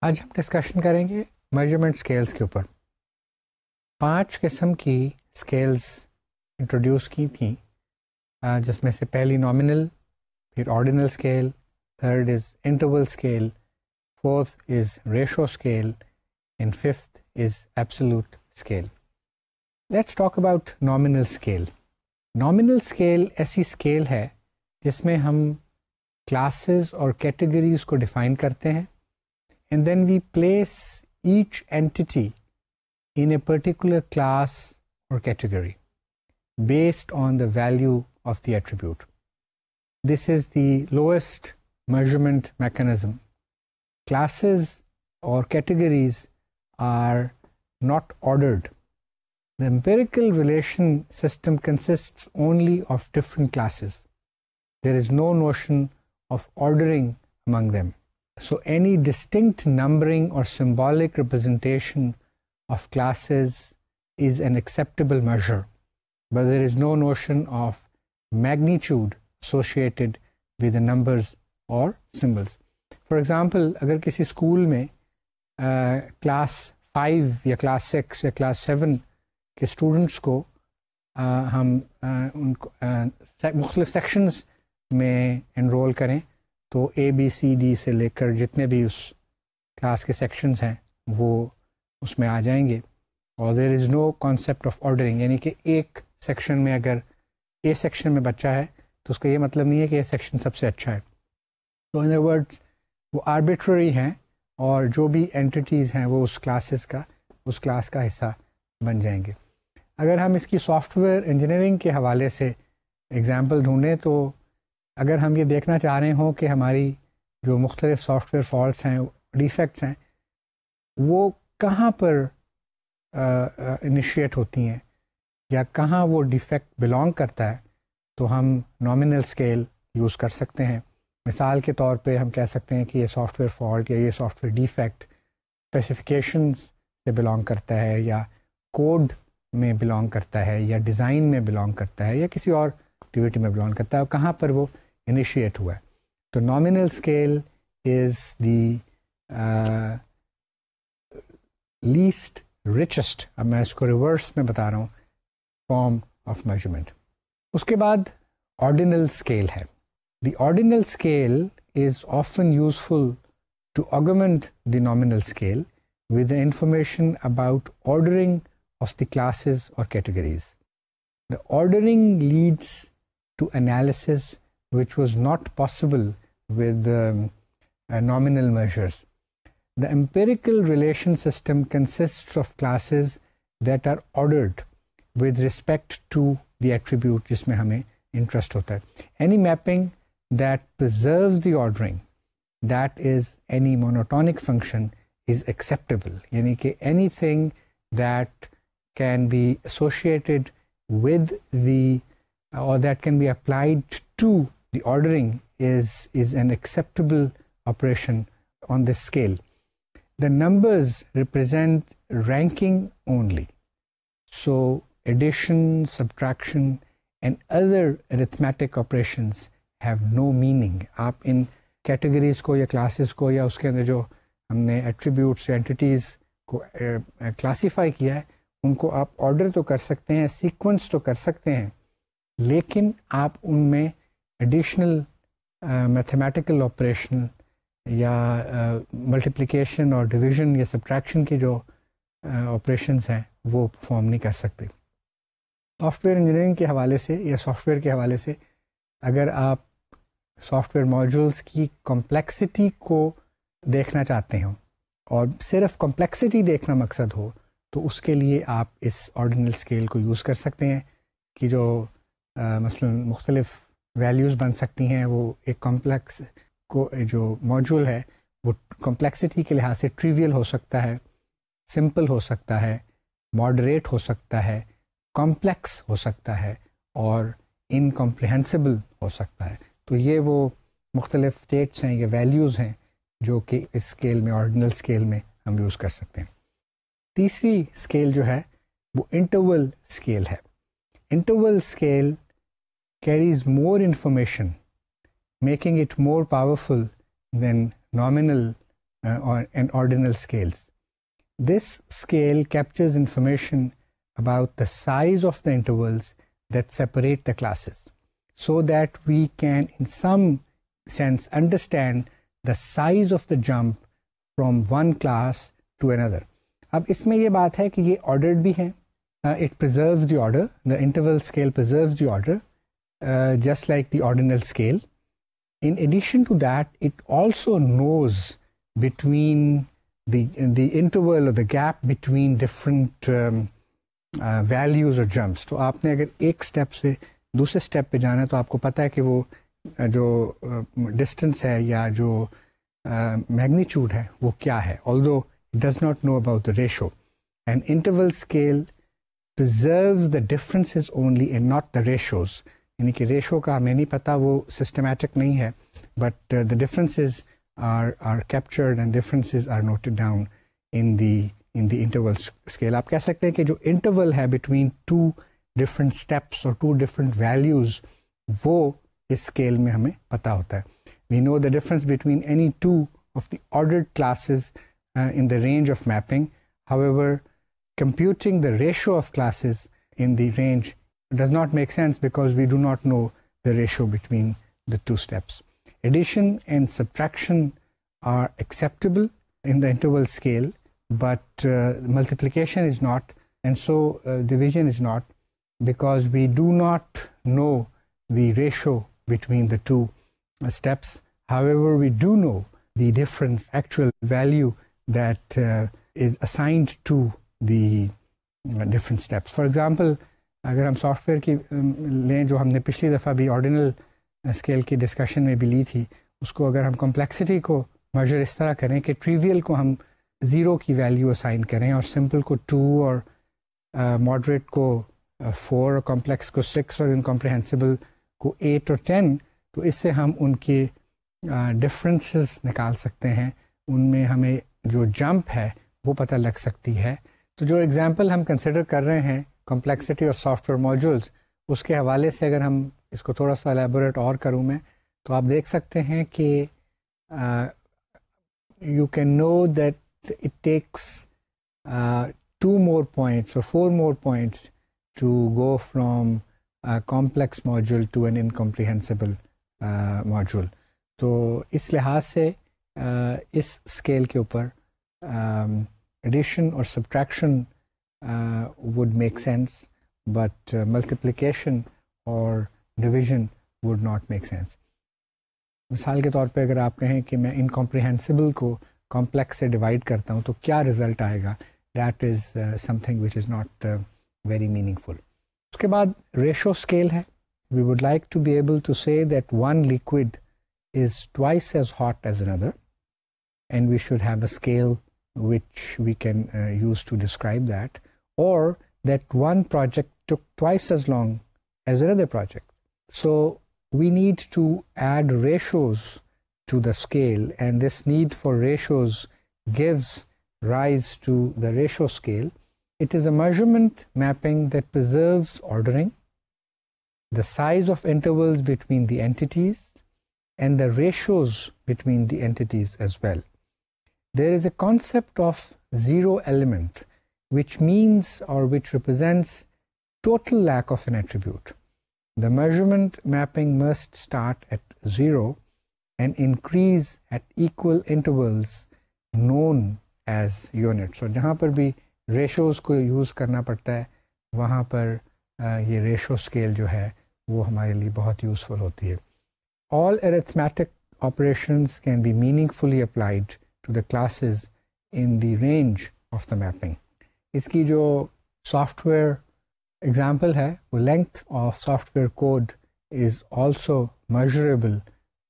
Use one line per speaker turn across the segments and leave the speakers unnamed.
आज हम डिस्कशन करेंगे मेजरमेंट स्केल्स के ऊपर। 5 किस्म की स्केल्स इंट्रोड्यूस की थी, जिसमें से पहली नॉमिनल, फिर ordinal scale, third is interval scale, fourth is ratio scale and fifth is absolute scale. Let's talk about nominal scale. Nominal scale ऐसी स्केल है जिसमें हम क्लासेस और कैटेगरीज को डिफाइन करते हैं and then we place each entity in a particular class or category based on the value of the attribute. This is the lowest measurement mechanism. Classes or categories are not ordered. The empirical relation system consists only of different classes. There is no notion of ordering among them. So any distinct numbering or symbolic representation of classes is an acceptable measure, but there is no notion of magnitude associated with the numbers or symbols. For example, अगर किसी school में class 5 या class 6 या class 7 के students को हम उनको मुख्तलिफ सेक्शंस में एनरोल करें तो ABCD से लेकर जितने भी उस क्लास के सेक्शंस हैं वो उसमें आ जाएंगे। और there is no concept of ordering, यानी कि एक सेक्शन में अगर ए सेक्शन में बच्चा है तो उसका ये मतलब नहीं है कि ये सेक्शन सबसे अच्छा है। तो इन अदर वर्ड्स वो आर्बिट्ररी हैं और जो भी एंटिटीज़ हैं वो उस क्लास का हिस्सा बन जाएंगे। अगर हम इसकी सॉफ्टवेयर इंजीनियरिंग के हवाले से एग्ज़ाम्पल ढूँढें तो अगर हम ये देखना चाह रहे हों कि हमारी जो मुख्तलिफ सॉफ्टवेयर फॉल्ट्स हैं, डिफेक्ट्स हैं, वो कहाँ पर इनिशिएट होती हैं या कहाँ वो डिफेक्ट बिलोंग करता है, तो हम नॉमिनल स्केल यूज़ कर सकते हैं। मिसाल के तौर पे हम कह सकते हैं कि ये सॉफ्टवेयर फॉल्ट या ये सॉफ्टवेयर डिफेक्ट स्पेसिफिकेशंस से बिलोंग करता है या कोड में बिलोंग करता है या डिज़ाइन में बिलोंग करता है या किसी और एक्टिविटी में बिलोंग करता है और कहाँ पर वो इनिशिएट हुआ है। तो nominal scale is the least richest, अब मैं इसको रिवर्स में बता रहा हूँ, फॉर्म ऑफ मेजरमेंट। उसके बाद ऑर्डिनल स्केल है। The ordinal scale is often useful to augment the nominal scale with the information about ordering of the classes or categories. The ordering leads to analysis which was not possible with nominal measures. The empirical relation system consists of classes that are ordered with respect to the attribute जिसमें हमें interest होता है. Any mapping that preserves the ordering, that is any monotonic function, is acceptable. यानी कि anything that can be associated with the or that can be applied to the ordering is an acceptable operation on this scale. The numbers represent ranking only. So addition, subtraction and other arithmetic operations have no meaning. आप इन categories को या classes को या उसके अंदर जो हमने attributes या एंटिटीज़ को क्लासीफाई किया है उनको आप ऑर्डर तो कर सकते हैं, सीक्वेंस तो कर सकते हैं, लेकिन आप उनमें एडिशनल मैथमेटिकल ऑपरेशन या मल्टीप्लिकेशन और डिवीजन या सब्ट्रैक्शन की जो ऑपरेशंस हैं वो परफॉर्म नहीं कर सकते। सॉफ्टवेयर इंजीनियरिंग के हवाले से या सॉफ्टवेयर के हवाले से अगर आप सॉफ्टवेयर मॉड्यूल्स की कॉम्प्लेक्सिटी को देखना चाहते हो और सिर्फ कॉम्प्लेक्सिटी देखना मकसद हो तो उसके लिए आप इस ऑर्डिनल स्केल को यूज़ कर सकते हैं कि जो मसलन मुख्तलिफ वैल्यूज़ बन सकती हैं, वो एक कॉम्प्लेक्स को जो मॉड्यूल है वो कॉम्प्लेक्सिटी के लिहाज से ट्रिवियल हो सकता है, सिंपल हो सकता है, मॉडरेट हो सकता है, कॉम्प्लेक्स हो सकता है और इनकॉम्प्रिहेंसिबल हो सकता है। तो ये वो मुख्तलिफ स्टेट्स हैं या वैल्यूज़ हैं जो कि इस स्केल में, ऑर्डिनल स्केल में हम यूज़ कर सकते हैं। तीसरी स्केल जो है वो इंटरवल स्केल है। Interval scale carries more information, making it more powerful than nominal and ordinal scales. This scale captures information about the size of the intervals that separate the classes, so that we can in some sense understand the size of the jump from one class to another. अब इसमें ये बात है कि ये ordered भी है. It preserves the order. The interval scale preserves the order, just like the ordinal scale. In addition to that, it also knows between the interval or the gap between different values or jumps. तो आपने अगर एक step से दूसरे step पे जाना है तो आपको पता है कि वो जो डिस्टेंस है या जो मैग्नीट्यूड है वो क्या है, although it does not know about the ratio. An interval scale preserves the differences only and not the ratios. यानी कि रेशो का हमें नहीं पता, वो सिस्टमैटिक नहीं है, but the differences are captured and differences are noted down in the interval scale. आप कह सकते हैं कि जो interval है between two different steps or two different values, वो इस scale में हमें पता होता है. We know the difference between any two of the ordered classes in the range of mapping. However, computing the ratio of classes in the range does not make sense because we do not know the ratio between the two steps. Addition and subtraction are acceptable in the interval scale, but multiplication is not, and so division is not, because we do not know the ratio between the two steps. However, we do know the different actual value that is assigned to the different steps. For example, अगर हम software की लें जो हमने पिछली दफ़ा भी ordinal scale की डिस्कशन में भी ली थी, उसको अगर हम कॉम्प्लेक्सिटी को मेजर इस तरह करें कि ट्रिवियल को हम 0 की वैल्यू असाइन करें और सिंपल को 2 और मॉडरेट को 4 और कॉम्प्लेक्स को 6 और इनकॉम्प्रिहेंसिबल को 8 और 10, तो इससे हम उनके डिफरेंसेस निकाल सकते हैं, उनमें हमें जो जंप है वो पता लग सकती है. तो जो एग्जांपल हम कंसिडर कर रहे हैं कॉम्प्लेक्सिटी ऑफ सॉफ्टवेयर मॉड्यूल्स, उसके हवाले से अगर हम इसको थोड़ा सा एलेबोरेट और करूं मैं, तो आप देख सकते हैं कि you can know that it takes 2 more points or 4 more points to go from a complex module to an incomprehensible module. तो इस लिहाज से इस स्केल के ऊपर addition or subtraction would make sense, but multiplication or division would not make sense. मिसाल के तौर पे अगर आप कहें कि मैं incomprehensible को complex से divide करता हूँ तो क्या result आएगा, that is something which is not very meaningful. उसके बाद ratio scale है. We would like to be able to say that one liquid is twice as hot as another, and we should have a scale which we can use to describe that, or that one project took twice as long as another project. So we need to add ratios to the scale, and this need for ratios gives rise to the ratio scale. It is a measurement mapping that preserves ordering, the size of intervals between the entities, and the ratios between the entities as well. There is a concept of zero element, which means or which represents total lack of an attribute. The measurement mapping must start at 0 and increase at equal intervals known as units. So जहाँ पर भी ratios को use करना पड़ता है, वहाँ पर ये ratio scale जो है वो हमारे लिए बहुत useful होती है. All arithmetic operations can be meaningfully applied to the classes in the range of the mapping. इसकी जो software example है, वो length of software code is also measurable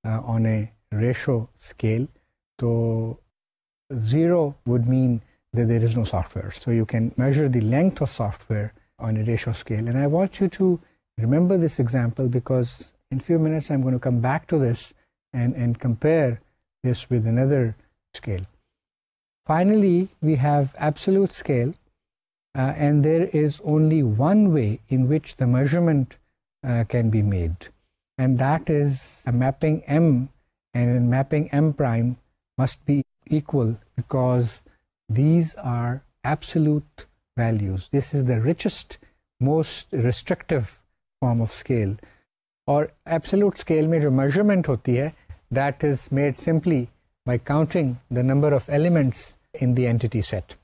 on a ratio scale. So 0 would mean that there is no software. So you can measure the length of software on a ratio scale. And I want you to remember this example because in a few minutes I'm going to come back to this and compare this with another scale. Finally, we have absolute scale, and there is only one way in which the measurement can be made, and that is a mapping M, and a mapping M prime must be equal because these are absolute values. This is the richest, most restrictive form of scale. और absolute scale में जो measurement होती है, that is made simply by counting the number of elements in the entity set.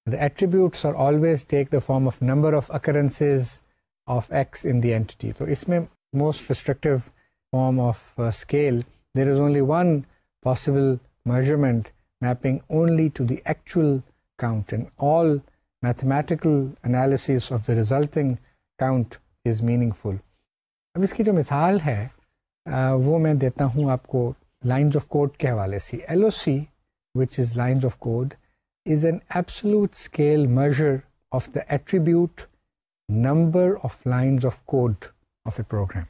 The attributes are always take the form of number of occurrences of X in the entity. So इसमें most restrictive form of scale, there is only one possible measurement mapping only to the actual count, and all mathematical analysis of the resulting count is meaningful. अब इसकी जो मिसाल है वो मैं देता हूँ आपको lines of code के हवाले से. LOC, which is lines of code, is an absolute scale measure of the attribute number of lines of code of a program.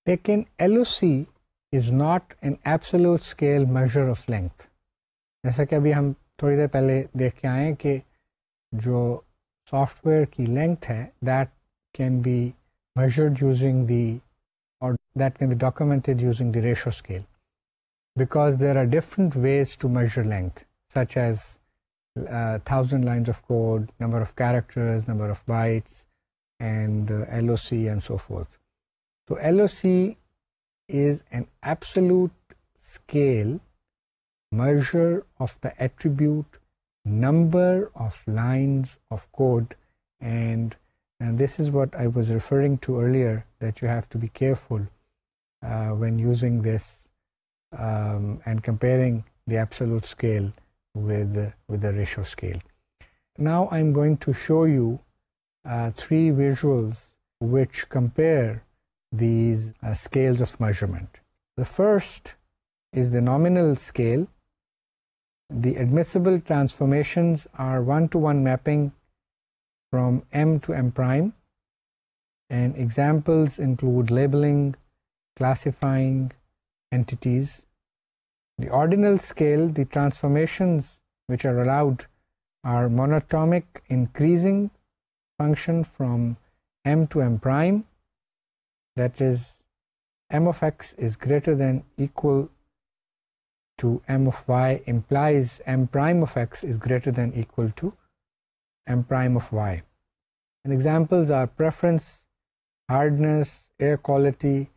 लेकिन LOC is not an absolute scale measure of length. जैसा कि अभी हम थोड़ी देर पहले देख के आए कि जो सॉफ्टवेयर की लेंथ है that can be measured using the, or that can be documented using the ratio scale, because there are different ways to measure length, such as 1,000 lines of code, number of characters, number of bytes, and LOC and so forth. So LOC is an absolute scale measure of the attribute number of lines of code, and this is what I was referring to earlier, that you have to be careful when using this and comparing the absolute scale with the ratio scale. Now I'm going to show you three visuals which compare these scales of measurement. The first is the nominal scale. The admissible transformations are one-to-one mapping from M to M prime, and examples include labeling, classifying entities. The ordinal scale, the transformations which are allowed are monatomic increasing function from M to M prime, that is M of X is greater than equal to M of Y implies M prime of X is greater than equal to M prime of Y. And examples are preference, hardness, air quality,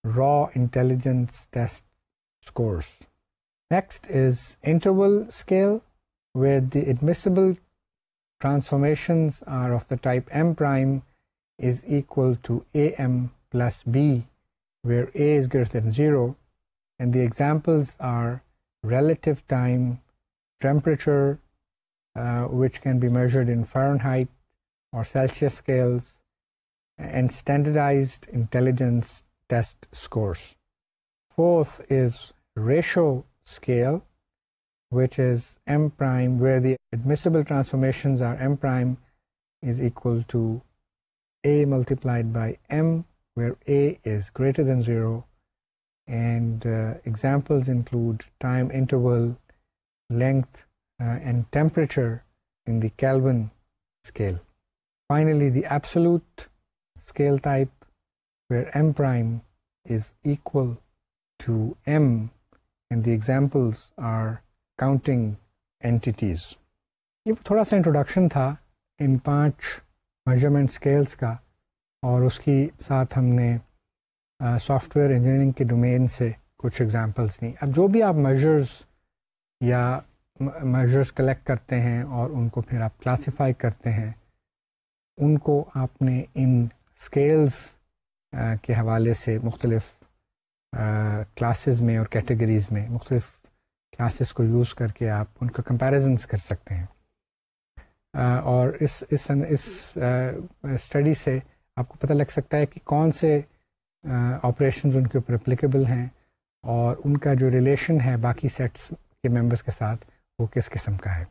raw intelligence test scores. Next is interval scale, where the admissible transformations are of the type M prime is equal to AM plus B, where A is greater than 0, and the examples are relative time, temperature, which can be measured in Fahrenheit or Celsius scales, and standardized intelligence test scores. Fourth is ratio scale, which is M prime, where the admissible transformations are M prime is equal to A multiplied by M, where A is greater than 0, and examples include time interval, length, and temperature in the Kelvin scale. Finally, the absolute scale type, where M prime is equal to M, and the examples are counting entities. ये थोड़ा सा introduction था इन 5 measurement scales का, और उसकी साथ हमने software engineering के डोमेन से कुछ एग्जांपल्स दी. अब जो भी आप मेजर्स कलेक्ट करते हैं और उनको फिर आप क्लासिफाई करते हैं, उनको आपने इन स्केल्स के हवाले से मुख्तलिफ क्लासेस में और कैटेगरीज़ में मुख्तलिफ क्लासेस को यूज़ करके आप उनका कंपैरिजन्स कर सकते हैं. और इस स्टडी से आपको पता लग सकता है कि कौन से ऑपरेशंस उनके ऊपर एप्लीकेबल हैं और उनका जो रिलेशन है बाकी सेट्स के मेंबर्स के साथ वो किस किस्म का है.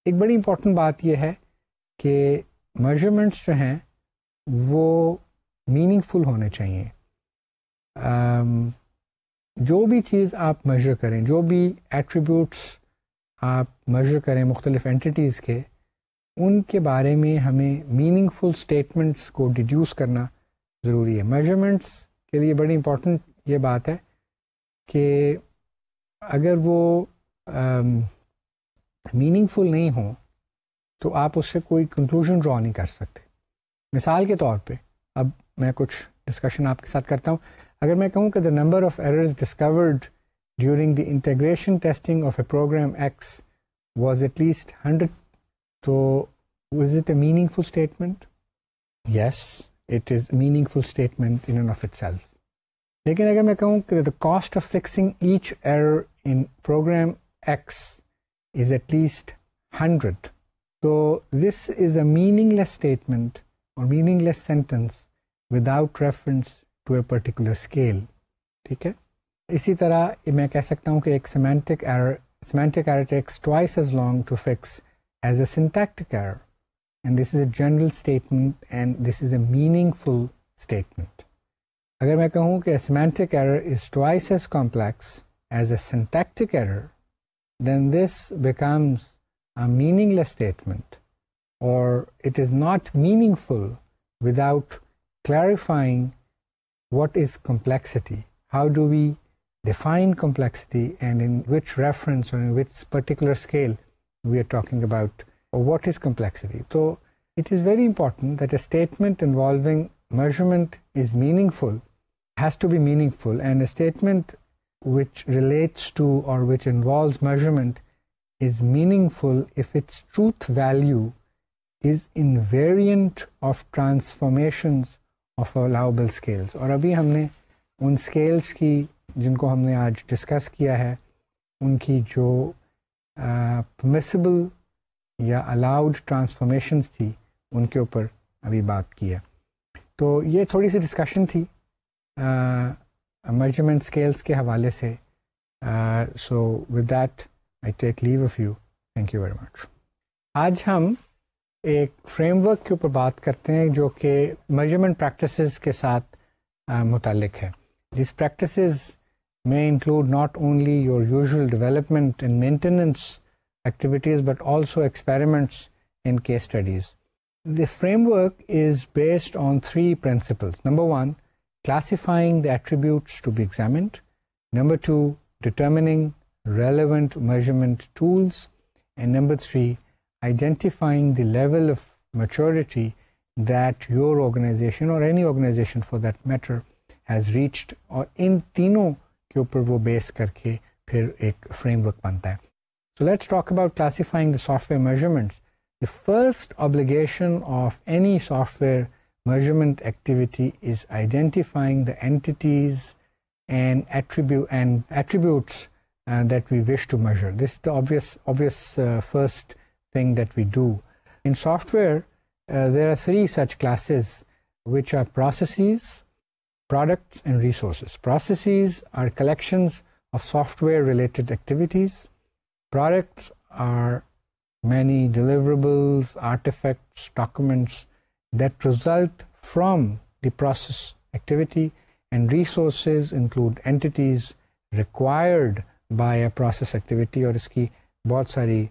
एक बड़ी इंपॉर्टेंट बात यह है कि मेजरमेंट्स जो हैं वो मीनिंगफुल होने चाहिए. जो भी चीज़ आप मेजर करें, जो भी एट्रीब्यूट्स आप मेजर करें मुख्तलिफ एंटिटीज़ के, उनके बारे में हमें मीनिंगफुल स्टेटमेंट्स को डिड्यूस करना ज़रूरी है. मेजरमेंट्स के लिए बड़ी इंपॉर्टेंट ये बात है कि अगर वो मीनिंगफुल नहीं हो तो आप उससे कोई कंक्लूजन ड्रॉ नहीं कर सकते. मिसाल के तौर पे अब मैं कुछ डिस्कशन आपके साथ करता हूँ. अगर मैं कहूँ कि the number of errors discovered during the integration testing of a program X was at least 100, so was it a meaningful statement? Yes, it is a meaningful statement in and of itself. लेकिन अगर मैं कहूँ कि the cost of fixing each error in program X is at least 100, so this is a meaningless statement or meaningless sentence without reference to a particular scale. ठीक है. इसी तरह मैं कह सकता हूँ कि एक semantic error takes twice as long to fix as a syntactic error, and this is a general statement and this is a meaningful statement. अगर मैं कहूँ कि a semantic error is twice as complex as a syntactic error, then this becomes a meaningless statement, or it is not meaningful without clarifying what is complexity. How do we define complexity, and in which reference or in which particular scale we are talking about, or what is complexity. So it is very important that a statement involving measurement is meaningful, has to be meaningful, and a statement which relates to or which involves measurement is meaningful if its truth value is invariant of transformations of allowable scales. और अभी हमने उन scales की जिनको हमने आज discuss किया है उनकी जो परमिसिबल या अलाउड ट्रांसफॉर्मेशंस थी उनके ऊपर अभी बात की है. तो ये थोड़ी सी डिस्कशन थी मेजरमेंट स्केल्स के हवाले से. So with that I take leave of you. Thank you very much. आज हम एक फ्रेमवर्क के ऊपर बात करते हैं जो कि मेजरमेंट प्रैक्टिसेस के साथ मुताल्लिक है. This practices may include not only your usual development and maintenance activities but also experiments in case studies. The framework is based on 3 principles. Number 1, classifying the attributes to be examined. Number 2, determining relevant measurement tools. And number 3, identifying the level of maturity that your organization or any organization for that matter has reached, और इन तीनों के ऊपर वो base करके फिर एक framework बनता है. So let's talk about classifying the software measurements. The first obligation of any software measurement activity is identifying the entities and attributes that we wish to measure. This is the obvious first thing that we do. In software, there are 3 such classes, which are processes, products and resources. Processes are collections of software related activities. Products are many deliverables, artifacts, documents that result from the process activity, and resources include entities required by a process activity. और इसकी बहुत सारी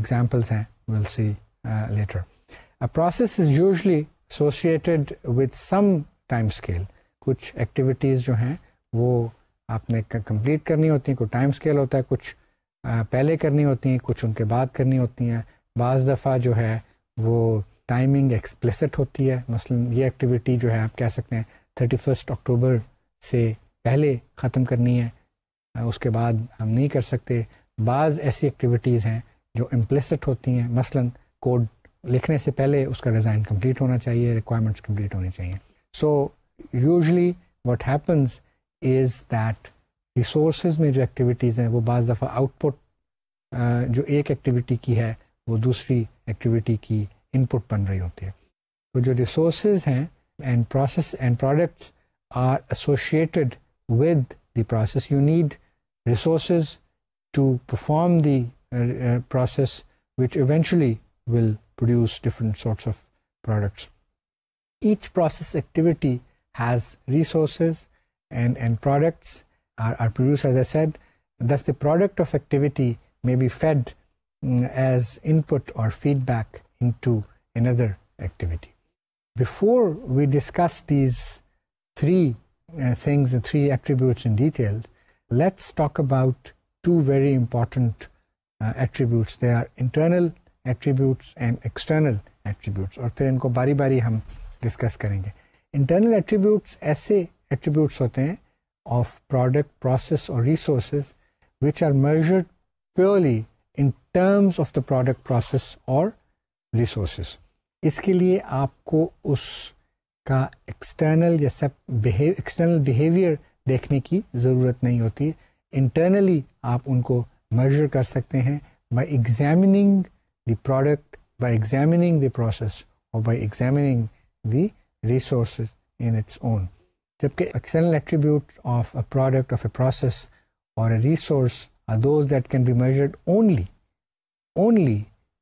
examples हैं, we'll see later. A process is usually associated with some time scale. कुछ activities जो हैं वो आपने कंप्लीट करनी होती हैं, कोई टाइम स्केल होता है, कुछ पहले करनी होती हैं, कुछ उनके बाद करनी होती हैं. बाज़ दफ़ा जो है वो टाइमिंग एक्सप्लिसिट होती है. मसलन ये एक्टिविटी जो है आप कह सकते हैं 31 अक्टूबर से पहले ख़त्म करनी है, उसके बाद हम नहीं कर सकते. बाज़ ऐसी एक्टिविटीज़ हैं जो इम्प्लिसिट होती हैं. मसलन कोड लिखने से पहले उसका डिज़ाइन कंप्लीट होना चाहिए, रिक्वायरमेंट्स कंप्लीट होनी चाहिए. So usually what happens is that resources में जो एक्टिविटीज़ हैं वो बाज़ दफ़ा आउटपुट जो एक एक्टिविटी की है वो दूसरी एक्टिविटी की इनपुट बन रही होती है. तो जो रिसोर्सेज हैं and process and products are associated with the process. You need resources to perform the process, which eventually will produce different sorts of products. Each process activity has resources and products are produced, as I said. Thus, the product of activity may be fed as input or feedback into another activity. Before we discuss these three things, the three attributes in detail, let's talk about two very important attributes. They are internal attributes and external attributes, और फिर इनको बारी बारी हम discuss करेंगे. Internal attributes ऐसे attributes होते हैं of product, process or resources which are measured purely in terms of the product, process or resources. इसके लिए आपको उसका external या external behavior देखने की ज़रूरत नहीं होती. Internally आप उनको measure कर सकते हैं by examining the product, by examining the process or by examining the resources in its own. जबकि external attributes of a product, of a process or a resource are those that can be measured only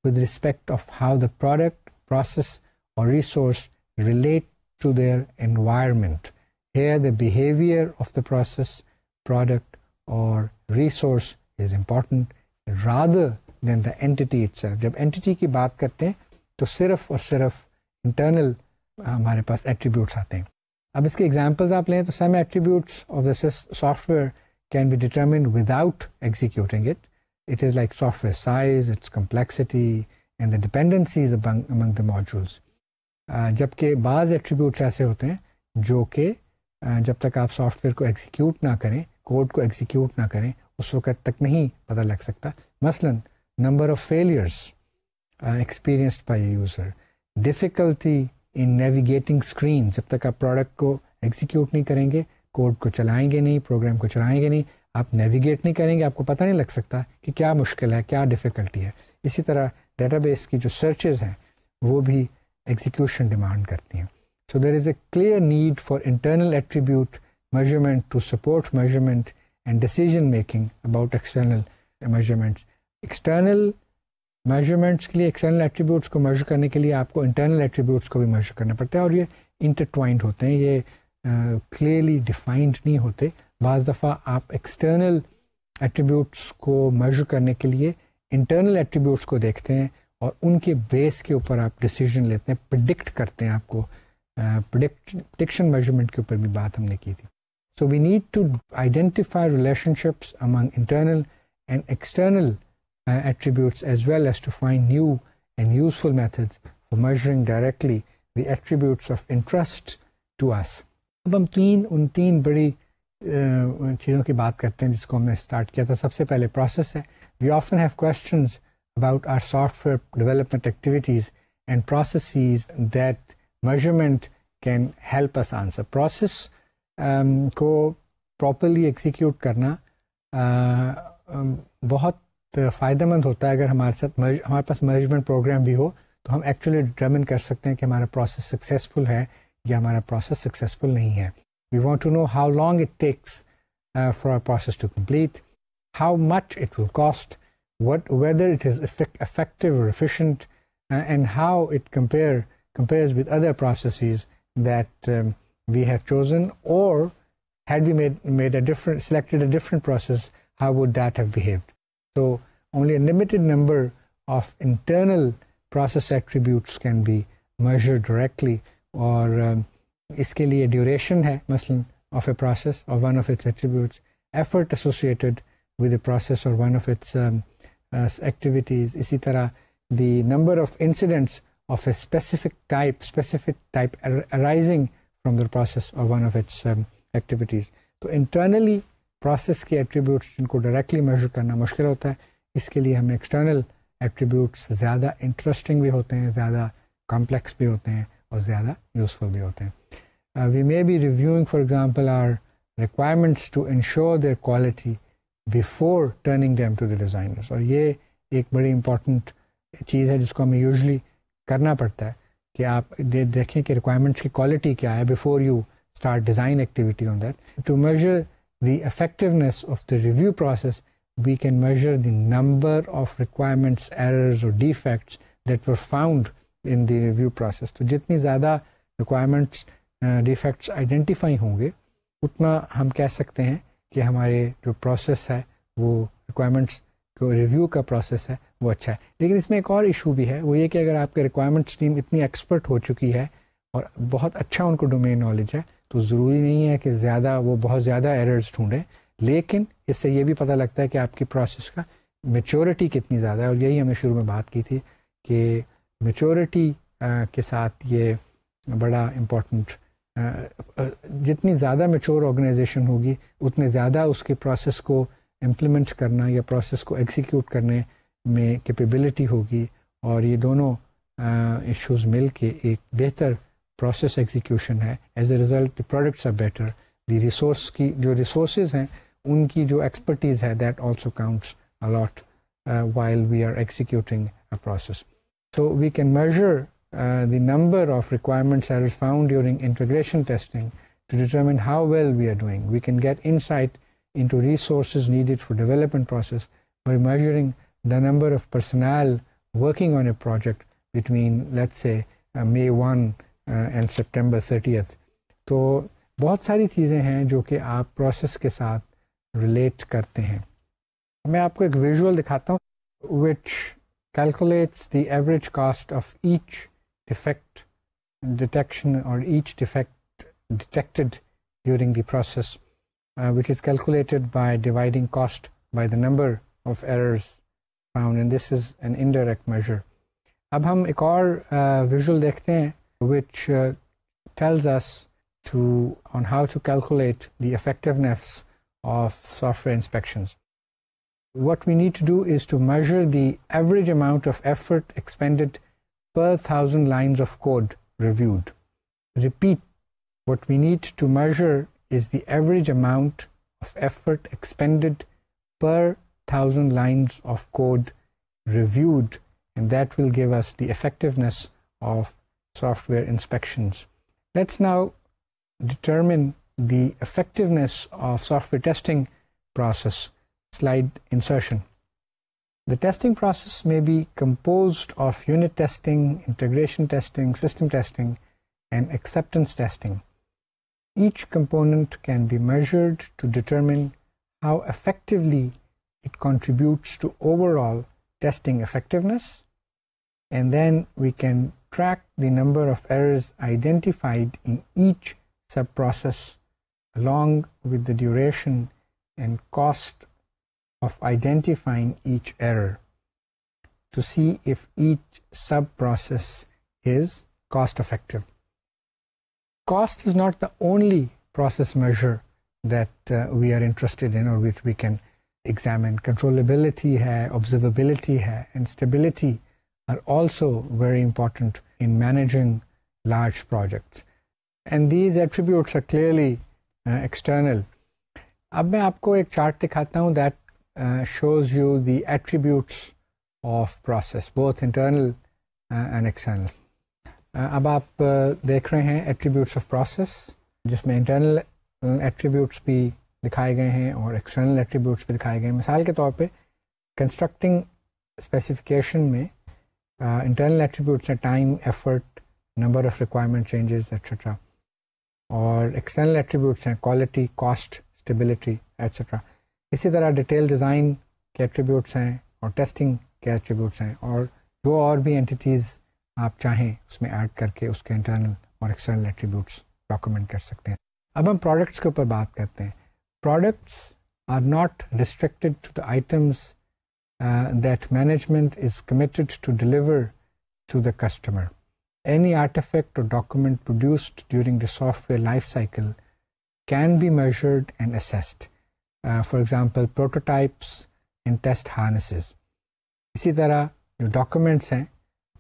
with respect of how the product, process or resource relate to their environment. Here the behavior of the process, product or resource is important rather than the entity itself. जब entity की बात करते हैं तो सिर्फ और सिर्फ internal हमारे पास attributes आते हैं. अब इसके examples आप लें तो some attributes of the software can be determined without executing it. It is like software size, its complexity and the dependencies among the modules. जबकि बाज़ attributes ऐसे होते हैं जो कि जब तक आप सॉफ्टवेयर को execute ना करें, कोड को execute ना करें, उस वक्त तक नहीं पता लग सकता. मसलन number of failures experienced by a user, difficulty in navigating screens. जब तक आप प्रोडक्ट को execute नहीं करेंगे, कोड को चलाएंगे नहीं, प्रोग्राम को चलाएंगे नहीं, आप नेविगेट नहीं करेंगे, आपको पता नहीं लग सकता कि क्या मुश्किल है, क्या डिफ़िकल्टी है. इसी तरह डेटाबेस की जो सर्चेस हैं वो भी एग्जीक्यूशन डिमांड करती हैं. So there is a clear need for internal attribute measurement to support measurement and decision making about external measurements. External measurements के लिए, external attributes को measure करने के लिए आपको internal attributes को भी measure करना पड़ता है और ये intertwined होते हैं, ये clearly defined नहीं होते. बाज़ दफ़ा आप external attributes को measure करने के लिए internal attributes को देखते हैं और उनके बेस के ऊपर आप डिसीजन लेते हैं, प्रिडिक्ट करते हैं. आपको prediction measurement के ऊपर भी बात हमने की थी. So we need to identify relationships among internal and external attributes as well as to find new and useful methods for measuring directly the attributes of interest to us. अब हम उन तीन बड़ी चीज़ों की बात करते हैं जिसको हमने स्टार्ट किया था. सबसे पहले प्रोसेस है. We often have questions about our software development activities and processes that measurement can help us answer. Process को प्रॉपरली एग्जीक्यूट करना बहुत फ़ायदेमंद होता है. अगर हमारे पास मैनेजमेंट प्रोग्राम भी हो तो हम एक्चुअली डिटरमिन कर सकते हैं कि हमारा प्रोसेस सक्सेसफुल है या हमारा प्रोसेस सक्सेसफुल नहीं है. We want to know how long it takes for our process to complete, how much it will cost, whether it is effective or efficient, and how it compares with other processes that we have chosen, or had we selected a different process, how would that have behaved? So only a limited number of internal process attributes can be measured directly. और इसके लिए duration है मसलन of a process or one of its attributes, effort associated with the process or one of its activities. इसी तरह the number of incidents of a specific type arising from the process or one of its activities. तो internally process के attributes जिनको directly measure करना मुश्किल होता है, इसके लिए हमें external attributes ज़्यादा interesting भी होते हैं, ज़्यादा complex भी होते हैं और ज़्यादा useful भी होते हैं. We may be reviewing, for example, our requirements to ensure their quality before turning them to the designers. और ये एक बड़ी important चीज़ है जिसको हमें usually करना पड़ता है कि आप देखें कि requirements की quality क्या है before you start design activity on that. To measure the effectiveness of the review process, we can measure the number of requirements, errors or defects that were found in the review process. तो जितनी ज़्यादा requirements, defects identify होंगे उतना हम कह सकते हैं कि हमारे जो process है वो requirements को रिव्यू का प्रोसेस है वो अच्छा है. लेकिन इसमें एक और इशू भी है, वो ये कि अगर आपके रिक्वायरमेंट्स टीम इतनी एक्सपर्ट हो चुकी है और बहुत अच्छा उनको डोमेन नॉलेज है तो ज़रूरी नहीं है कि वो बहुत ज़्यादा एरर्स ढूंढें, लेकिन इससे ये भी पता लगता है कि आपकी प्रोसेस का मेच्योरिटी कितनी ज़्यादा है, और यही हमने शुरू में बात की थी कि मेच्योरिटी के साथ ये बड़ा इम्पोर्टेंट, जितनी ज़्यादा मेच्योर ऑर्गेनाइजेशन होगी उतने ज़्यादा उसके प्रोसेस को इम्प्लीमेंट करना या प्रोसेस को एग्जीक्यूट करने में कैपेबिलिटी होगी, और ये दोनों इश्यूज मिल के एक बेहतर प्रोसेस एग्जीक्यूशन है. As a result the products are better. The resource की जो रिसोर्सेज हैं उनकी जो एक्सपर्टीज़ है that also counts a lot while we are executing a process. So we can measure the number of requirements errors found during integration testing to determine how well we are doing. We can get insight into resources needed for development process by measuring the number of personnel working on a project between, let's say, May 1 and September 30th. तो बहुत सारी चीज़ें हैं जो कि आप process के साथ रिलेट करते हैं. मैं आपको एक विजुअल दिखाता हूँ which calculates the average cost of each defect detection or each defect detected during the process, which is calculated by dividing cost by the number of errors found, and this is an indirect measure. अब हम एक और visual देखते हैं which tells us on how to calculate the effectiveness of software inspections. What we need to do is to measure the average amount of effort expended per 1,000 lines of code reviewed. Repeat, what we need to measure is the average amount of effort expended per 1,000 lines of code reviewed, and that will give us the effectiveness of software inspections. Let's now determine the effectiveness of software testing process. Slide insertion. The testing process may be composed of unit testing, integration testing, system testing, and acceptance testing. Each component can be measured to determine how effectively it contributes to overall testing effectiveness, and then we can track the number of errors identified in each sub-process along with the duration and cost of identifying each error to see if each sub-process is cost-effective. Cost is not the only process measure that we are interested in or which we can examine. Controllability hai, observability hai, and stability are also very important in managing large projects. And these attributes are clearly external. अब मैं आपको एक chart दिखाता हूँ that shows you the attributes of process, both internal and external. अब आप देख रहे हैं attributes of process, जिसमें internal attributes भी दिखाए गए हैं और external attributes भी दिखाए गए हैं. मिसाल के तौर पे constructing specification में internal attributes हैं time, effort, number of requirement changes, etc. और external attributes हैं quality, cost, stability, etc. इसी तरह डिटेल डिज़ाइन के एट्रीब्यूट्स हैं और टेस्टिंग के एट्रीब्यूट्स हैं, और जो और भी एंटिटीज़ आप चाहें उसमें ऐड करके उसके इंटरनल और एक्सटर्नल एट्रीब्यूट्स डॉक्यूमेंट कर सकते हैं. अब हम प्रोडक्ट्स के ऊपर बात करते हैं. Products are not restricted to the items that management is committed to deliver to the customer. Any artifact or document produced during the software life cycle can be measured and assessed. For example, prototypes and test harnesses. इसी तरह जो documents हैं,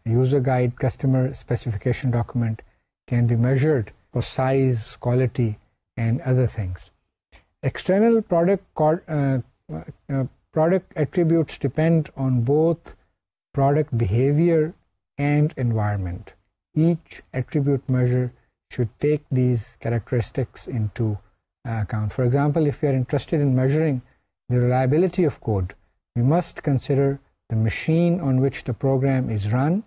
user guide, customer specification document can be measured for size, quality, and other things. External product attributes depend on both product behavior and environment. Each attribute measure should take these characteristics into account. For example, if we are interested in measuring the reliability of code, we must consider the machine on which the program is run,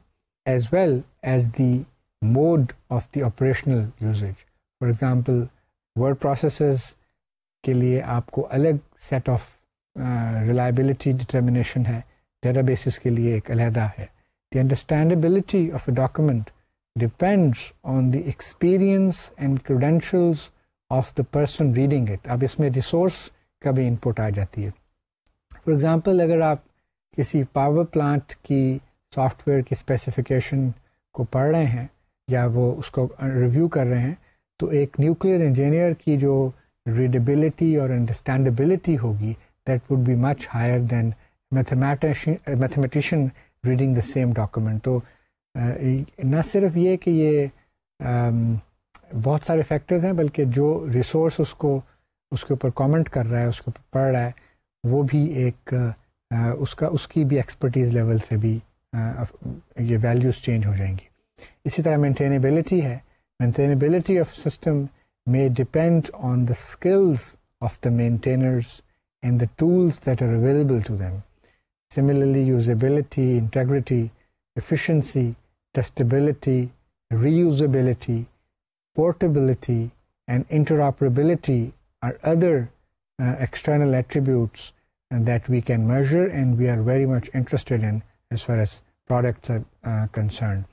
as well as the mode of the operational usage. For example, word processors के लिए आपको अलग set of reliability determination है, databases के लिए एक अलहदा है. The understandability of a document depends on the experience and credentials of the person reading it. अब इसमें resource का भी इनपुट आ जाती है. फॉर एग्ज़ाम्पल अगर आप किसी पावर प्लांट की सॉफ्टवेयर की स्पेसिफिकेशन को पढ़ रहे हैं या वो उसको रिव्यू कर रहे हैं, तो एक न्यूक्लियर इंजीनियर की जो रीडेबिलिटी और अंडरस्टैंडेबिलिटी होगी that would be much higher than mathematician reading the same document. तो न सिर्फ ये कि ये बहुत सारे फैक्टर्स हैं, बल्कि जो रिसोर्स उसके ऊपर कमेंट कर रहा है, उसके ऊपर पढ़ रहा है, वो भी एक उसकी भी एक्सपर्टीज़ लेवल से भी ये वैल्यूज़ चेंज हो जाएंगी. इसी तरह मेंटेनेबिलिटी है. Maintainability of system may depend on the skills of the maintainers and the tools that are available to them. Similarly, usability, integrity, efficiency, testability, reusability, portability, and interoperability are other external attributes that we can measure and we are very much interested in as far as products are concerned.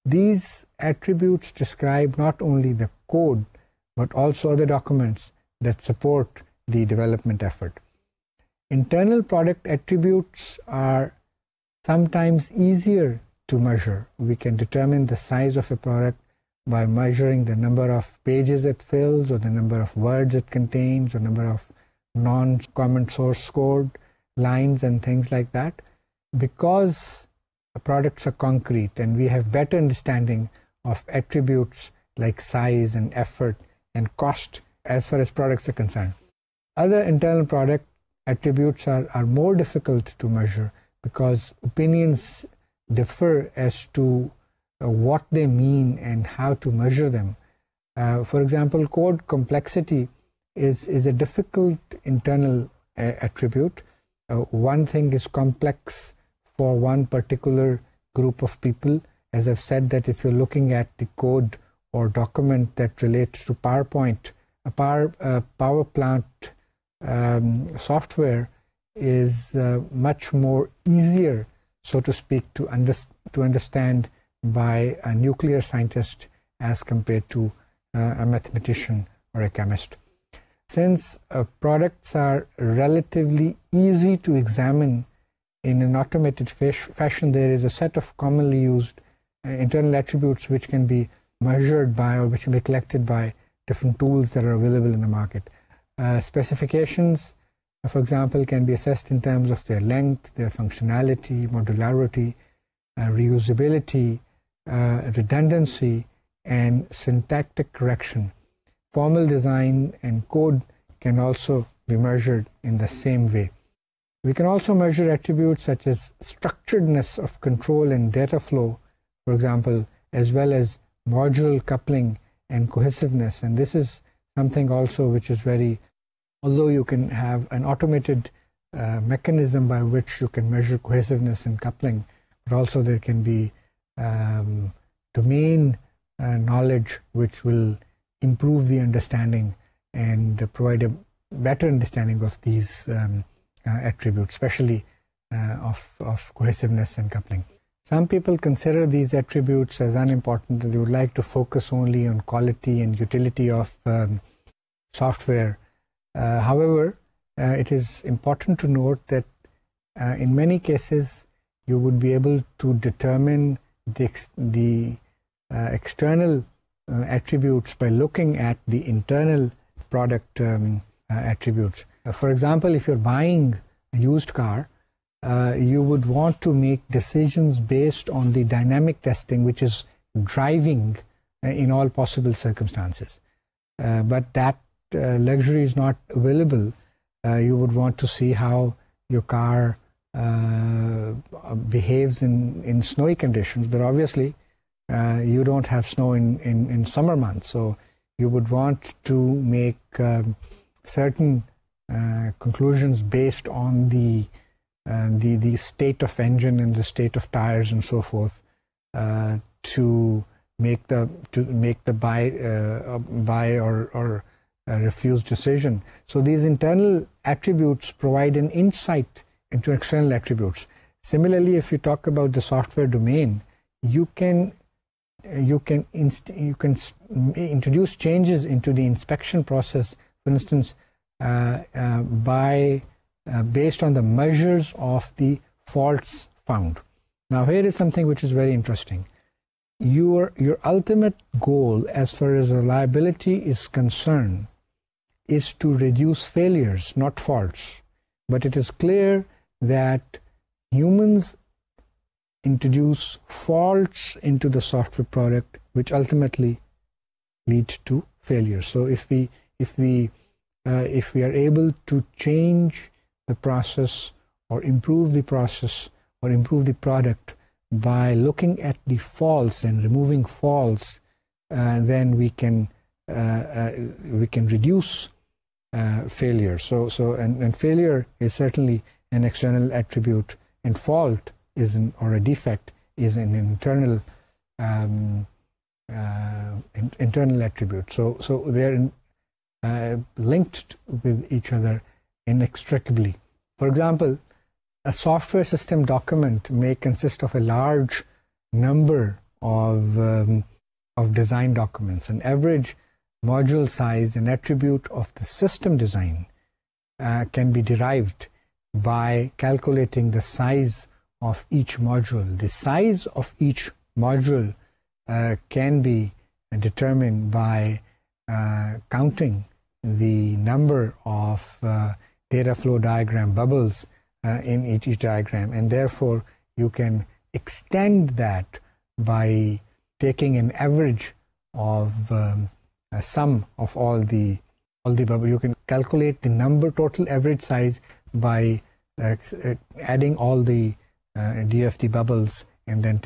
These attributes describe not only the code but also other documents that support the development effort. Internal product attributes are sometimes easier to measure. We can determine the size of a product by measuring the number of pages it fills, or the number of words it contains, or number of non-common source code lines and things like that. Because products are concrete and we have better understanding of attributes like size and effort and cost as far as products are concerned. Other internal product attributes are more difficult to measure because opinions differ as to what they mean and how to measure them. For example, code complexity is a difficult internal attribute. One thing is complex for one particular group of people. As I've said, that if you're looking at the code or document that relates to PowerPoint, a power plant software is much more easier, so to speak, to understand by a nuclear scientist as compared to a mathematician or a chemist. Since products are relatively easy to examine in an automated fashion, there is a set of commonly used internal attributes which can be measured by or which can be collected by different tools that are available in the market. Specifications, for example, can be assessed in terms of their length, their functionality, modularity, reusability, redundancy, and syntactic correction. Formal design and code can also be measured in the same way. We can also measure attributes such as structuredness of control and data flow, for example, as well as modular coupling and cohesiveness. And this is something also which is very, although you can have an automated mechanism by which you can measure cohesiveness and coupling, but also there can be domain knowledge which will improve the understanding and provide a better understanding of these attributes, especially of cohesiveness and coupling. Some people consider these attributes as unimportant and they would like to focus only on quality and utility of software. However, it is important to note that in many cases you would be able to determine the external attributes by looking at the internal product attributes. For example, if you're buying a used car, you would want to make decisions based on the dynamic testing which is driving in all possible circumstances. But that luxury is not available. You would want to see how your car behaves in snowy conditions, but obviously you don't have snow in summer months, so you would want to make certain conclusions based on the state of engine and the state of tires and so forth to make the buy or refuse decision. So these internal attributes provide an insight into external attributes. Similarly, if you talk about the software domain, you can introduce changes into the inspection process. For instance, based on the measures of the faults found. Now here is something which is very interesting. Your ultimate goal as far as reliability is concerned is to reduce failures, not faults. But it is clear that humans introduce faults into the software product, which ultimately lead to failure. So if we are able to change the process or improve the process or improve the product by looking at the faults and removing faults, then we can reduce failure. And failure is certainly an external attribute, and fault is or a defect is an internal internal attribute. So they're linked with each other inextricably. For example, a software system document may consist of a large number of design documents. An average module size, an attribute of the system design, can be derived by calculating the size of each module. The size of each module can be determined by counting the number of data flow diagram bubbles in each diagram, and therefore you can extend that by taking an average of a sum of all the bubbles. You can calculate the total average size by adding all the DFT bubbles and then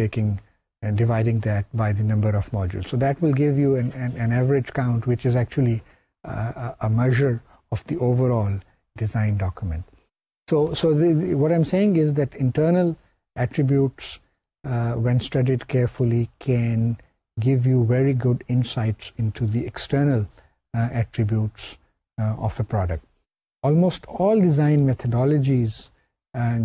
dividing that by the number of modules. So that will give you an average count, which is actually a measure of the overall design document. So what I'm saying is that internal attributes, when studied carefully, can give you very good insights into the external attributes of a product. Almost all design methodologies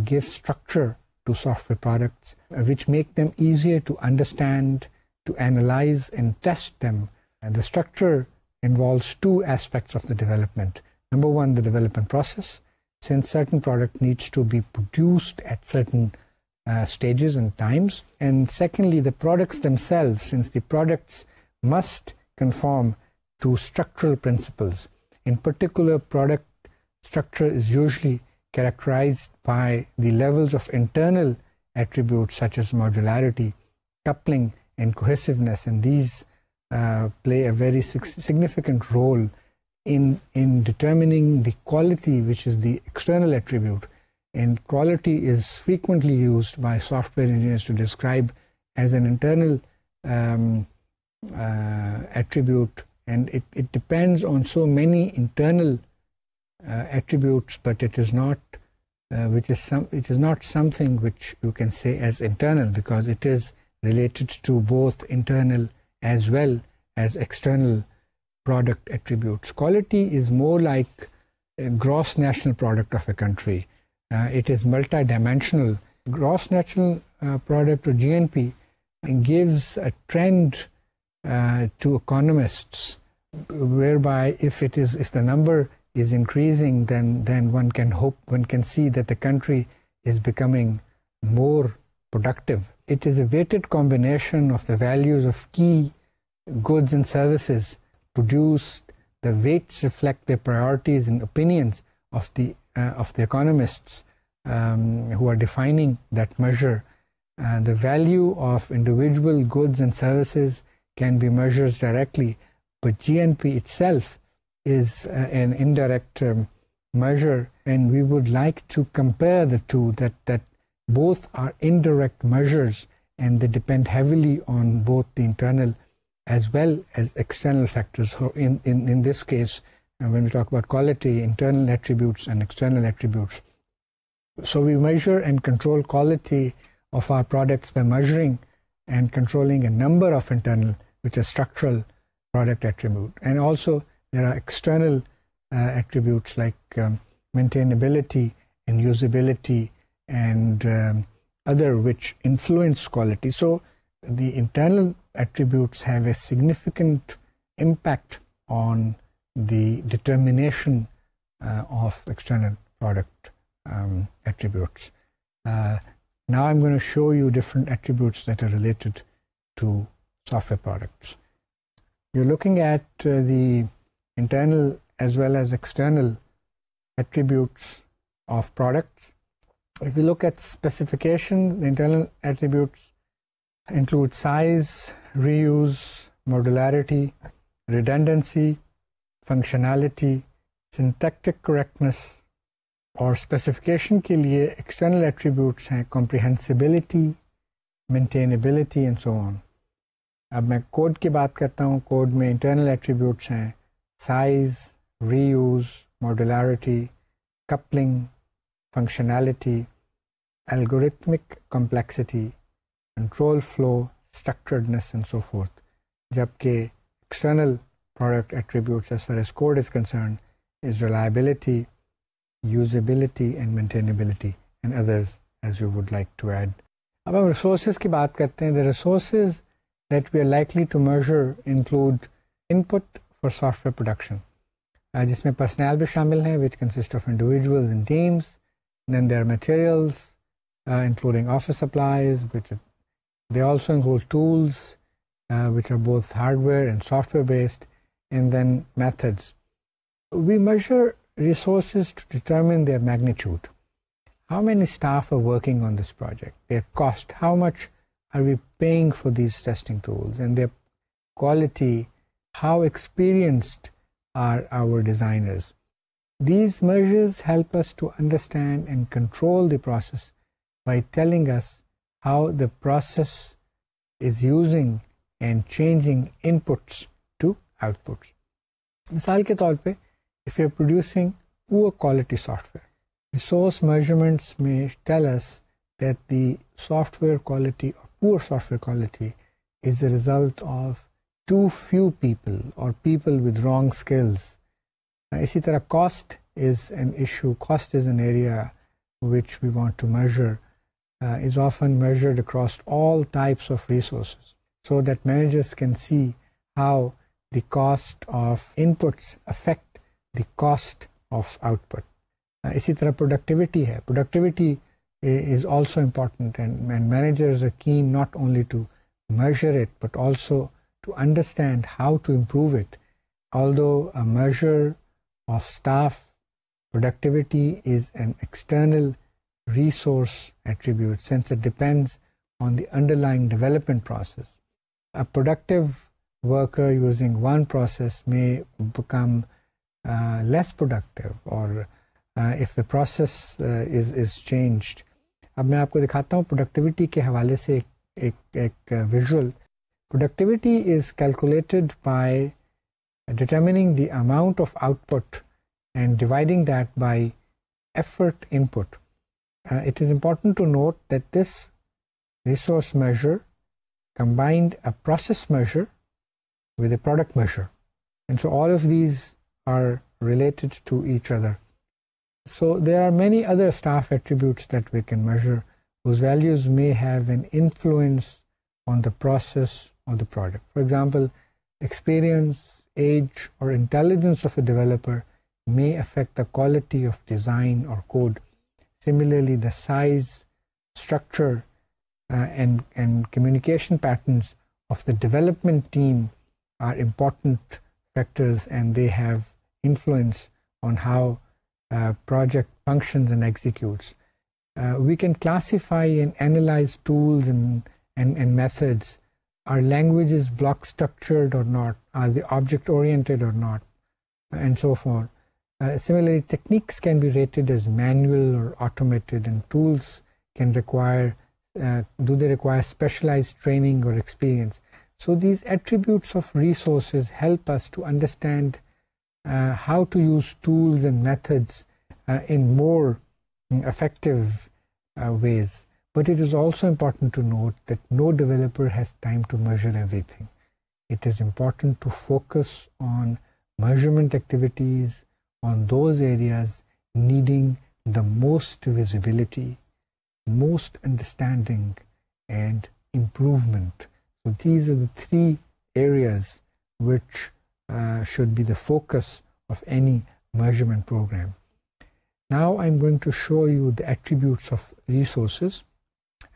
give structure to software products, which make them easier to understand, to analyze, and test them. And the structure involves two aspects of the development. Number one, the development process, since certain product needs to be produced at certain stages and times. And secondly, the products themselves, since the products must conform to structural principles. In particular, product structure is usually characterized by the levels of internal attributes such as modularity, coupling, and cohesiveness, and these play a very significant role in determining the quality, which is the external attribute. And quality is frequently used by software engineers to describe as an internal attribute, and it depends on so many internal attributes, but it is not something which you can say as internal, because it is related to both internal as well as external product attributes. Quality is more like a gross national product of a country. It is multidimensional. Gross national product, or GNP, gives a trend to economists, whereby if the number is increasing, then one can see that the country is becoming more productive. It is a weighted combination of the values of key goods and services produced. The weights reflect the priorities and opinions of the economists who are defining that measure. The value of individual goods and services can be measured directly, but GNP itself is an indirect measure, and we would like to compare the two, that both are indirect measures and they depend heavily on both the internal as well as external factors. So in this case, when we talk about quality, internal attributes and external attributes. So we measure and control quality of our products by measuring and controlling a number of internal, which are structural product attribute. And also there are external attributes like maintainability and usability and other, which influence quality. So the internal attributes have a significant impact on the determination of external product attributes. Now I'm going to show you different attributes that are related to software products. You're looking at the internal as well as external attributes of products. If you look at specifications, the internal attributes include size, reuse, modularity, redundancy, functionality, syntactic correctness. और specification के लिए external attributes हैं comprehensibility, maintainability and so on. अब मैं code की बात करता हूँ. कोड में internal attributes हैं size, reuse, modularity, coupling, functionality, algorithmic complexity, control flow, structuredness and so forth. जबकि external product attributes as far as code is concerned is reliability, usability and maintainability and others as you would like to add. अब हम resources की बात करते हैं. The resources that we are likely to measure include input for software production, जिसमें personnel भी शामिल हैं, which consist of individuals and teams. Then there are materials, including office supplies, which they also include tools, which are both hardware and software based, and then methods. We measure resources to determine their magnitude. How many staff are working on this project? Their cost, how much are we paying for these testing tools? And their quality, how experienced are our designers? These measures help us to understand and control the process by telling us how the process is using and changing inputs to outputs. मिसाल के तौर पे, if you're producing poor quality software, resource measurements may tell us that the software quality or poor software quality is a result of too few people or people with wrong skills. इसी तरह cost is an issue. Cost is an area which we want to measure, is often measured across all types of resources so that managers can see how the cost of inputs affect the cost of output. इसी तरह productivity है. Productivity is also important, and managers are keen not only to measure it but also to understand how to improve it. Although a measure of staff productivity is an external resource attribute, since it depends on the underlying development process. A productive worker using one process may become less productive, or if the process is changed. अब मैं आपको दिखाता हूँ productivity के हवाले से एक visual. Productivity is calculated by determining the amount of output and dividing that by effort input. It is important to note that this resource measure combined a process measure with a product measure, and so all of these are related to each other. So there are many other staff attributes that we can measure whose values may have an influence on the process or the product. For example, experience, age, or intelligence of a developer may affect the quality of design or code. Similarly, the size, structure, and communication patterns of the development team are important factors, and they have influence on how project functions and executes. We can classify and analyze tools and methods. Are languages block structured or not? Are they object oriented or not? And so forth. Similarly, techniques can be rated as manual or automated, and tools can require, do they require specialized training or experience? So these attributes of resources help us to understand how to use tools and methods in more effective ways. But it is also important to note that no developer has time to measure everything. It is important to focus on measurement activities on those areas needing the most visibility, most understanding, and improvement. So these are the three areas which should be the focus of any measurement program. Now I'm going to show you the attributes of resources.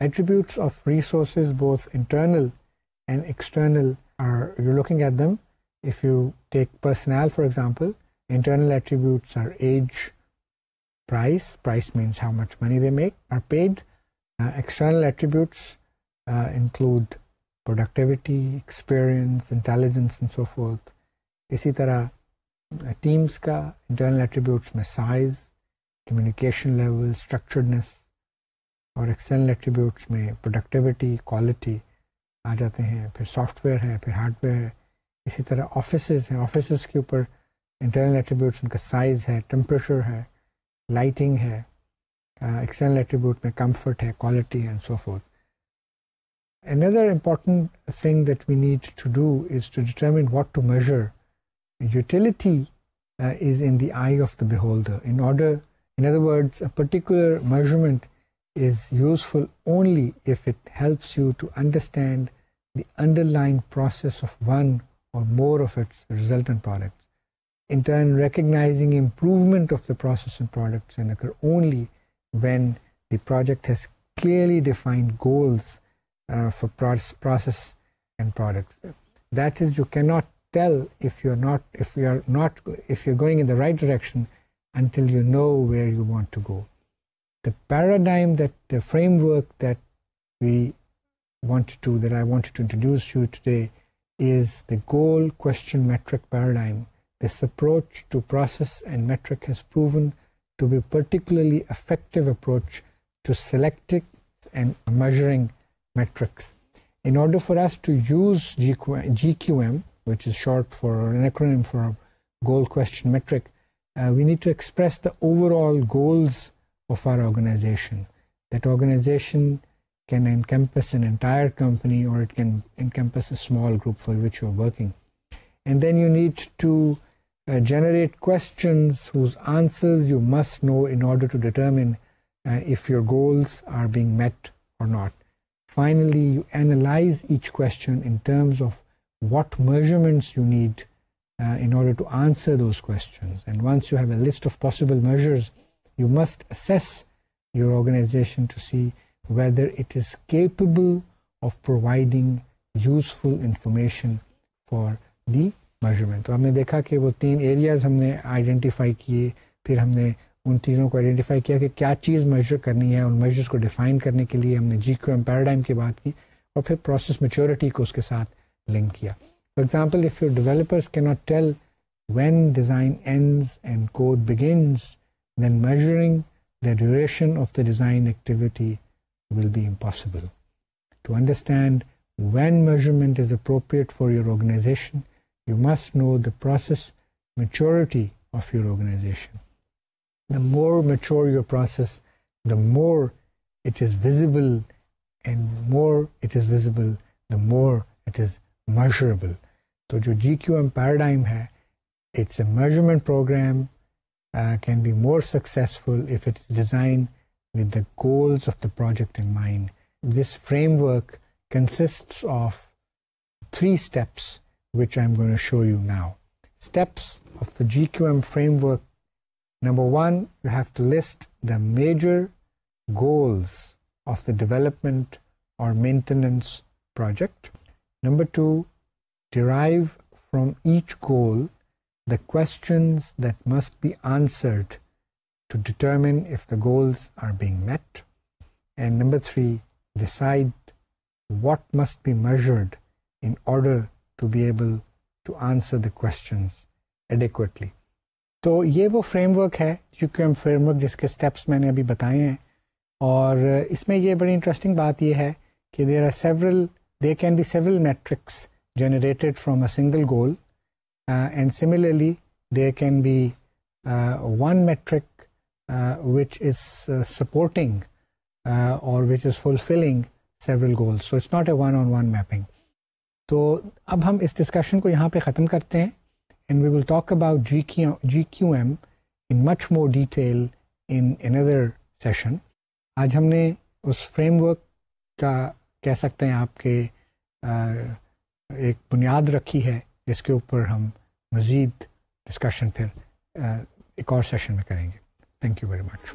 Attributes of resources, both internal and external, you're looking at them. If you take personnel, for example, internal attributes are age, price means how much money they make, are paid. External attributes include productivity, experience, intelligence and so forth. इसी तरह teams का internal attributes में size, communication level, structuredness, और external attributes में productivity, quality आ जाते हैं. फिर software है, फिर hardware है. इसी तरह offices हैं, offices के ऊपर internal attributes उनका size है, temperature है, lighting है. External attribute में comfort है, quality and so forth. Another important thing that we need to do is to determine what to measure. Utility is in the eye of the beholder. In other words, a particular measurement is useful only if it helps you to understand the underlying process of one or more of its resultant products. In turn, recognizing improvement of the process and products can occur only when the project has clearly defined goals for process and products. That is, you cannot tell if you're going in the right direction until you know where you want to go. The paradigm, the framework that I wanted to introduce to you today is the goal question metric paradigm. This approach to process and metric has proven to be a particularly effective approach to selecting and measuring metrics. In order for us to use GQM, which is short for an acronym for goal question metric, we need to express the overall goals of our organization. That organization can encompass an entire company, or it can encompass a small group for which you're working. And then you need to generate questions whose answers you must know in order to determine if your goals are being met or not. Finally, you analyze each question in terms of what measurements you need in order to answer those questions. And once you have a list of possible measures, you must assess your organization to see whether it is capable of providing useful information for the measurement. तो हमने देखा कि वो 3 areas हमने identify किए, फिर हमने उन चीज़ों को आइडेंटिफाई किया कि क्या चीज़ मेजर करनी है, उन मेजर्स को डिफाइन करने के लिए हमने GQM पैराडाइम की बात की, और फिर प्रोसेस मैच्योरिटी को उसके साथ लिंक किया. For example, if your developers cannot tell when design ends and code begins, then measuring the duration of the design activity will be impossible. To understand when measurement is appropriate for your organization, you must know the process maturity of your organization. The more mature your process, the more it is visible, and more it is visible, the more it is measurable. So जो GQM paradigm है, it's a measurement program, can be more successful if it is designed with the goals of the project in mind. This framework consists of 3 steps, which I'm going to show you now. Steps of the GQM framework. Number 1, you have to list the major goals of the development or maintenance project. Number 2, derive from each goal the questions that must be answered to determine if the goals are being met. And number 3, decide what must be measured in order to be able to answer the questions adequately. तो ये वो framework है GQM framework जिसके steps मैंने अभी बताए हैं, और इसमें ये बड़ी इंटरेस्टिंग बात ये है कि there can be several metrics generated from a single goal, and similarly there can be one metric which is supporting or which is fulfilling several goals. So it's not a one-on-one mapping. तो अब हम इस discussion को यहाँ पे ख़त्म करते हैं, and we will talk about GQM in much more detail in another session. आज हमने उस फ्रेमवर्क का कह सकते हैं आपके एक बुनियाद रखी है, जिसके ऊपर हम मज़ीद डिस्कशन फिर एक और सेशन में करेंगे. Thank you very much.